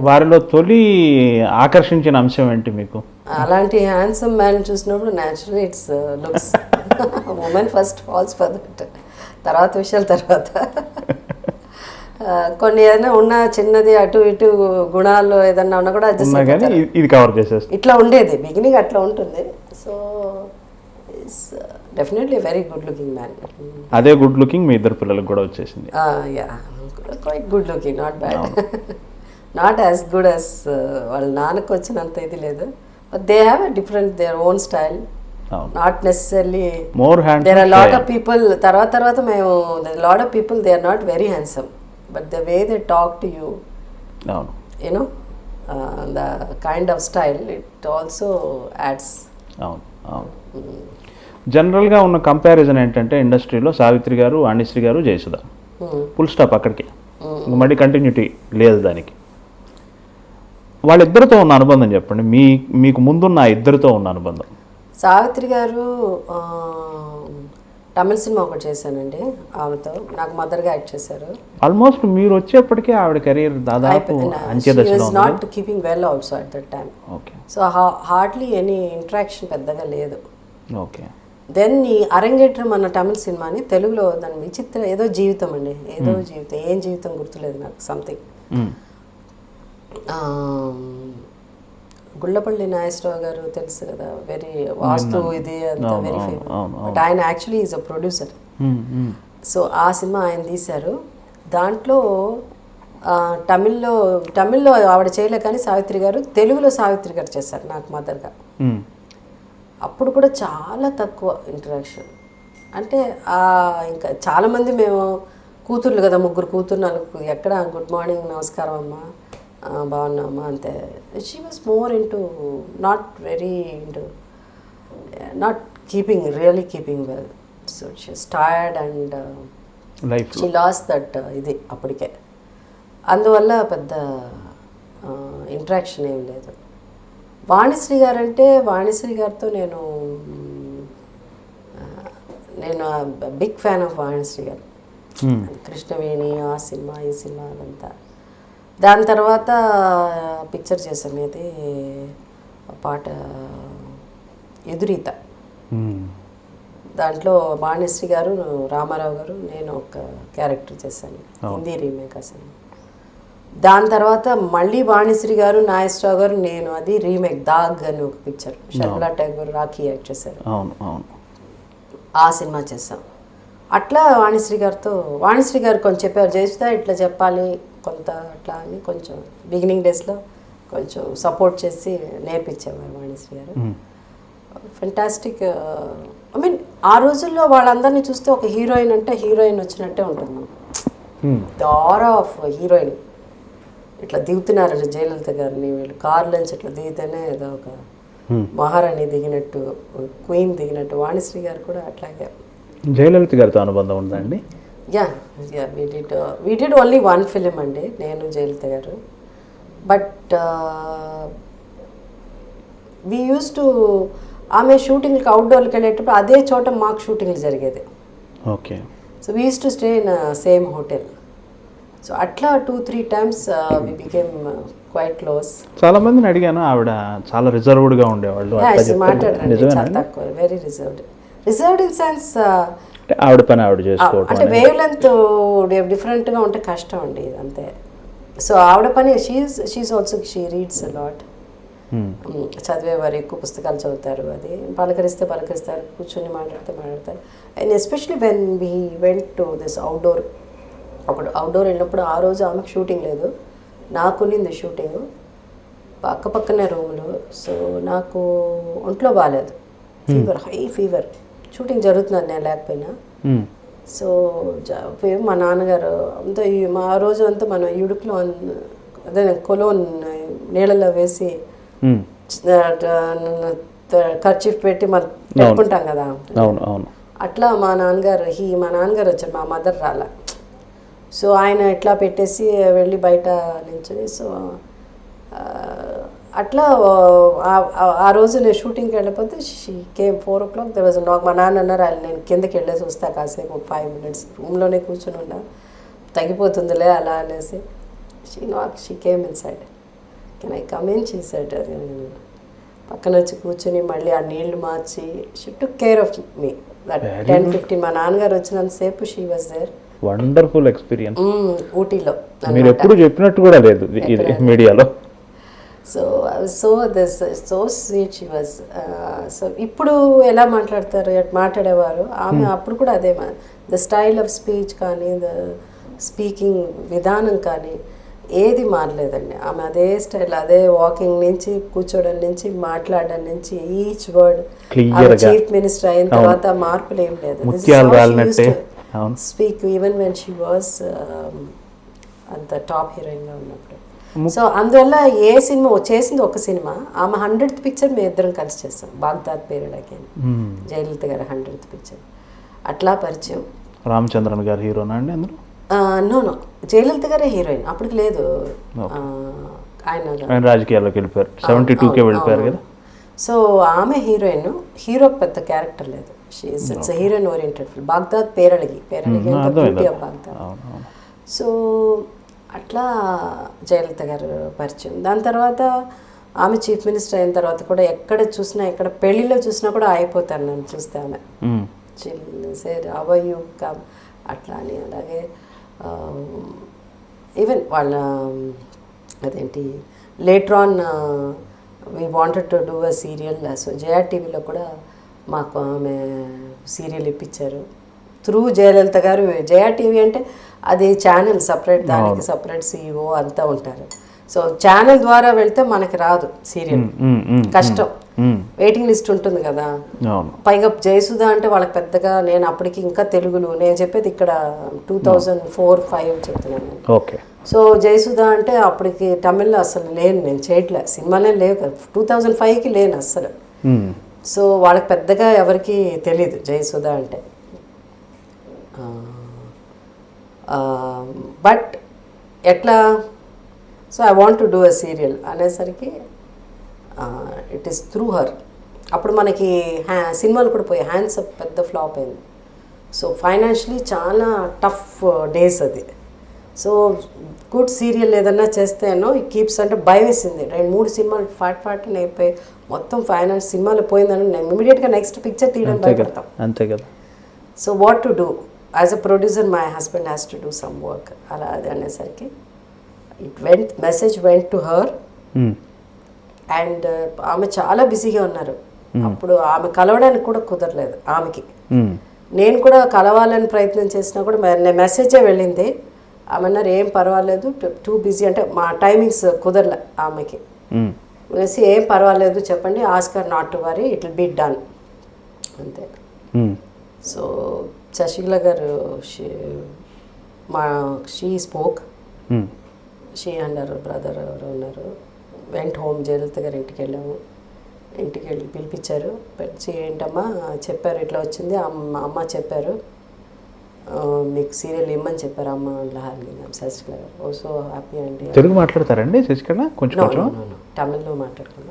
వారిలో తొలి ఆకర్షించిన అంశం ఏంటి మీకు? అలాంటి హ్యాండ్సమ్ మ్యాన్ చూసినప్పుడు naturally it's looks. Women first falls for that, తర్వాత విషయాల తర్వాత. కొన్ని ఏదైనా ఉన్న చిన్నది అటు ఇటు గుణాలు ఏదన్నా ఉన్నా కూడా ఇది కవర్ చేసేస్తుంది. ఇట్లా ఉండేది బిగినింగ్, అట్లా ఉంటుంది. So it's definitely very good looking man. అదే గుడ్ లుకింగ్ మీ ఇద్దరు పిల్లలకు కూడా వచ్చేసింది. Yeah, quite good looking, not bad. Not as good as వాళ్ళ నాన్నకు వచ్చినంత ఇది లేదు, but they have a different their own style. Not necessarily there are lot of people, తర్వాత మేము lot of people they are not very handsome, but the way they talk to you, you know the kind of style, it also ads. జనరల్గా ఉన్న comparison ఏంటంటే ఇండస్ట్రీలో సావిత్రి గారు, వాణిశ్రీ గారు, Jayasudha, full stop అక్కడికి, మళ్ళీ కంటిన్యూటీ లేదు దానికి. వాళ్ళిద్దరితో ఉన్న అనుబంధం చెప్పండి, మీకు ముందున్న ఇద్దరితో ఉన్న అనుబంధం. సావిత్రి గారు తమిళ సినిమా ఒకటి చేశానండి ఆమెతో, నాకు మదర్గా యాక్ట్ చేశారు. ఆల్మోస్ట్ మీరు వచ్చేప్పటికే ఆవిడ కెరీర్ దాదాపు అంత్యదశలో ఉంది. Not keeping well also at that time. Okay. So hardly any interaction పెద్దగా లేదు. ఓకే. దెన్ ఈ అరంగేట్రం అన్న తమిళ సినిమాని తెలుగులో దాని విచిత్ర ఏదో జీవితం అండి, ఏదో జీవితం, ఏం జీవితం గుర్తులేదు నాకు, సంథింగ్. గుళ్ళపల్లి నాగేశ్వరరావు గారు తెలుసు కదా, వెరీ వాస్తు ఇది అంతా వెరీ ఫేమస్, బట్ ఆయన actually is a producer. So ఆ సినిమా ఆయన తీశారు. దాంట్లో తమిళ్లో ఆవిడ చేయలే, కానీ సావిత్రి గారు తెలుగులో సావిత్రి గారు చేశారు నాకు మదర్గా. అప్పుడు కూడా చాలా తక్కువ ఇంటరాక్షన్. అంటే ఇంకా చాలామంది మేము కూతుర్లు కదా, ముగ్గురు కూతురు, నలుగురు, ఎక్కడ గుడ్ మార్నింగ్ నమస్కారం అమ్మా, బాగున్నామ్మా అంతే. She was more into not very into not keeping really keeping well. So she tired and she lost that ఇది అప్పటికే. అందువల్ల పెద్ద ఇంటరాక్షన్ ఏం లేదు. వాణిశ్రీ గారు అంటే, వాణిశ్రీ గారితో నేను బిగ్ ఫ్యాన్ ఆఫ్ వాణిశ్రీ గారు. కృష్ణవేణి, ఆ సినిమా, ఈ సినిమా అదంతా. దాని తర్వాత పిక్చర్ చేశాను, ఇది పాట ఎదురీత. దాంట్లో వాణిశ్రీ గారు, రామారావు గారు, నేను ఒక క్యారెక్టర్ చేశాను, హిందీ రీమేక్ అసలు. దాని తర్వాత మళ్ళీ వాణిశ్రీ గారు, నాగేశ్వరరావు గారు, నేను, అది రీమేక్ దాగ్ అని ఒక పిక్చర్, షర్మిలా ఠాగూర్, రాఖీ యాక్ట్ చేశారు. ఆ సినిమా చేసాం. అట్లా వాణిశ్రీ గారు కొంచెం చెప్పారు, జయసుధ ఇట్లా చెప్పాలి కొంత అట్లా అని, కొంచెం బిగినింగ్ డేస్లో కొంచెం సపోర్ట్ చేసి నేర్పించేవారు వాణిశ్రీ గారు. ఫెంటాస్టిక్. ఐ మీన్ ఆ రోజుల్లో వాళ్ళందరినీ చూస్తే ఒక హీరోయిన్ అంటే హీరోయిన్ వచ్చినట్టే ఉంటుంది. దార్ ఆఫ్ హీరోయిన్ ఇట్లా దిగుతున్నారండి జయలలిత గారిని, వీళ్ళు కార్లోంచి ఇట్లా దిగితేనే ఏదో ఒక మహారాణి దిగినట్టు, క్వీన్ దిగినట్టు. వాణిశ్రీ గారు కూడా అట్లాగే. జయలలిత గారితో అనుబంధం ఉందండి? Yeah, we did only one film అండి, నేను జయలలిత గారు. బట్ వీ యూస్ టు, ఆమె షూటింగ్కి అవుట్డోర్కి వెళ్ళేటప్పుడు అదే చోట మాకు షూటింగ్లు జరిగేది. Okay. So we use to stay in same hotel. So అట్లా 2-3 times we became quite close. చాలా మందిని అడిగాను, ఆవిడ చాలా రిజర్వ్డ్గా ఉండేవాళ్ళు. మాట్లాడారండి, చాలా తక్కువ, వెరీ రిజర్వ్డ్ ఇన్ సెన్స్ ఆవిడ పని ఆవిడ చేసుకోవడం, అంటే వేవ్ లెంత్ డిఫరెంట్గా ఉంటే కష్టం అండి అంతే. సో ఆవిడ పని she is also, she reads a lot. చదివేవారు, ఎక్కువ పుస్తకాలు చదువుతారు, అది పలకరిస్తారు, కూర్చొని మాట్లాడతారు. And especially when we went to this outdoor, అప్పుడు అవుట్డోర్ వెళ్ళినప్పుడు ఆ రోజు ఆమెకు షూటింగ్ లేదు, నాకు ఉన్నింది షూటింగ్, పక్కనే రూములు. సో నాకు ఒంట్లో బాగాలేదు, ఫీవర్, హై ఫీవర్, షూటింగ్ జరుగుతున్నాను నేను లేకపోయినా. సో మా నాన్నగారు అంతా ఆ రోజు అంతా మనం ఇడుకులో అదే కొలోన్ నీళ్ళలో వేసి ఖర్చీఫ్ పెట్టి మనం పెట్టుకుంటాం కదా, అట్లా మా నాన్నగారు వచ్చారు, మా మదర్ రాలా. సో ఆయన ఇట్లా పెట్టేసి వెళ్ళి బయట నించుని, సో అట్లా ఆ రోజు నేను షూటింగ్కి వెళ్ళిపోతే she came 4 o'clock. there was a knock. మా నాన్న అన్నారు, నేను కిందకి వెళ్ళేసి వస్తా కాసేపు 5 minutes, రూమ్లోనే కూర్చొని ఉన్నా, తగ్గిపోతుందిలే అలా అనేసి. She came inside. Can I come in చేశాడు. అది పక్కన వచ్చి కూర్చొని మళ్ళీ ఆ నీళ్లు మార్చి she took care of me. That 10-15 మా నాన్నగారు వచ్చినంతసేపు she was there. Wonderful experience. ఊటీలో మీరు ఎప్పుడు చెప్పినట్టు కూడా లేదు ఇది మీడియాలో. So so sweet she was. So ఇప్పుడు ఎలా మాట్లాడతారు మాట్లాడేవారు ఆమె అప్పుడు కూడా అదే. ద స్టైల్ ఆఫ్ స్పీచ్ కానీ ద స్పీకింగ్ విధానం కానీ ఏది మారలేదండి. ఆమె అదే స్టైల్, అదే వాకింగ్ నుంచి కూర్చోవడం నుంచి మాట్లాడడం నుంచి ఈచ్ వర్డ్. చీఫ్ మినిస్టర్ అయిన తర్వాత మార్పులు ఏం లేదు. Speak even when she was అంత టాప్ హీరోయిన్గా ఉన్నప్పుడు. సో అందువల్ల ఏ సినిమా చేసింది ఒక సినిమా, ఆమె 100th పిక్చర్ మేము ఇద్దరం కలిసి చేస్తాం. బాగ్దాద్ పేరుడకి జయలలిత గారి 100th పిక్చర్ అట్లా పరిచయం. రామచంద్రన్ గారు హీరోనా అండి అందులో? నో జయలలిత గారే హీరోయిన్ అప్పటికి లేదు. ఆయన రాజకీయాల్లోకి వెళ్ళిపోయారు, 72కే వెళ్ళిపోయారు కదా. సో ఆమె హీరోయిన్, హీరోకి పెద్ద క్యారెక్టర్ లేదు. It's heroine oriented film. Baghdad పేరళిగి బ్యూటీ ఆఫ్ బాగ్దాద్. సో అట్లా జయలలిత గారు పరిచయం. దాని తర్వాత ఆమె చీఫ్ మినిస్టర్ అయిన తర్వాత కూడా ఎక్కడ చూసినా, ఎక్కడ పెళ్లిలో చూసినా కూడా అయిపోతాను నన్ను చూస్తే ఆమె. అవయ్యూ అట్లా అని. అలాగే ఈవెన్ వాళ్ళ అదేంటి later on we wanted to do a serial. So Jaya టీవీలో కూడా మాకు ఆమె సీరియల్ ఇప్పించారు త్రూ జయలలిత గారు. జయా టీవీ అంటే అది ఛానల్ సపరేట్, దానికి సపరేట్ CEO అంతా ఉంటారు. సో ఛానల్ ద్వారా వెళ్తే మనకి రాదు సీరియల్, కష్టం. వెయిటింగ్ లిస్ట్ ఉంటుంది కదా. పైగా జయసుధ అంటే వాళ్ళకి పెద్దగా, నేను అప్పటికి ఇంకా తెలుగులో నేను చెప్పేది ఇక్కడ 2004-05 చెప్తున్నాను. ఓకే. సో జయసుధ అంటే అప్పటికి తమిళ్లో అసలు లేను, నేను చేయట్లే, సినిమాలే లేవు కదా. 2005కి లేను అస్సలు. సో వాళ్ళకి పెద్దగా ఎవరికి తెలీదు జయసుధ అంటే. బట్ ఎట్లా, so I want to do a serial అనేసరికి ఇట్ ఈస్ త్రూ హర్. అప్పుడు మనకి సినిమాలు కూడా పోయి హ్యాండ్స్ అప్ పెద్ద ఫ్లాప్ అయింది. సో ఫైనాన్షియలీ చాలా టఫ్ డేస్ అది. సో గుడ్ సీరియల్ ఏదన్నా చేస్తేనో ఈ కీప్స్ అంటే భయం వేసింది. 2-3 సినిమాలు ఫాట్ అయిపోయి మొత్తం ఫైనాన్స్ సినిమాలు పోయిందని నేను ఇమీడియట్గా నెక్స్ట్ పిక్చర్ తీయడం భయపడతాం. అంతే కదా. So what to do as a producer, my husband has to do some work. అలా అది అనేసరికి message went to her. And ఆమె చాలా బిజీగా ఉన్నారు అప్పుడు. ఆమె కలవడానికి కూడా కుదరలేదు ఆమెకి. నేను కూడా కలవాలని ప్రయత్నం చేసినా కూడా మెసేజే వెళ్ళింది. ఆమె అన్నారు ఏం పర్వాలేదు, టూ బిజీ అంటే మా టైమింగ్స్ కుదరలే ఆమెకి. అనేసి ఏం పర్వాలేదు చెప్పండి, ask her not to worry, it will be done అంతే. So Sasikala garu she spoke, she and our brother ఎవరు ఉన్నారు, వెంట్ హోమ్. జయలలిత గారు ఇంటికి వెళ్ళాము. ఇంటికి వెళ్ళి పిలిపించారు, పిలిచి ఏంటమ్మా చెప్పారు ఇట్లా వచ్చింది అమ్మ చెప్పారు మీకు సీరియల్ ఇమ్మని చెప్పారు అమ్మ లహరి శశికళ గారు. ఓ సో హ్యాపీ అండి. తెలుగు మాట్లాడతారండి శశికళ? కొంచెం తమిళ్లో మాట్లాడుకున్నాం.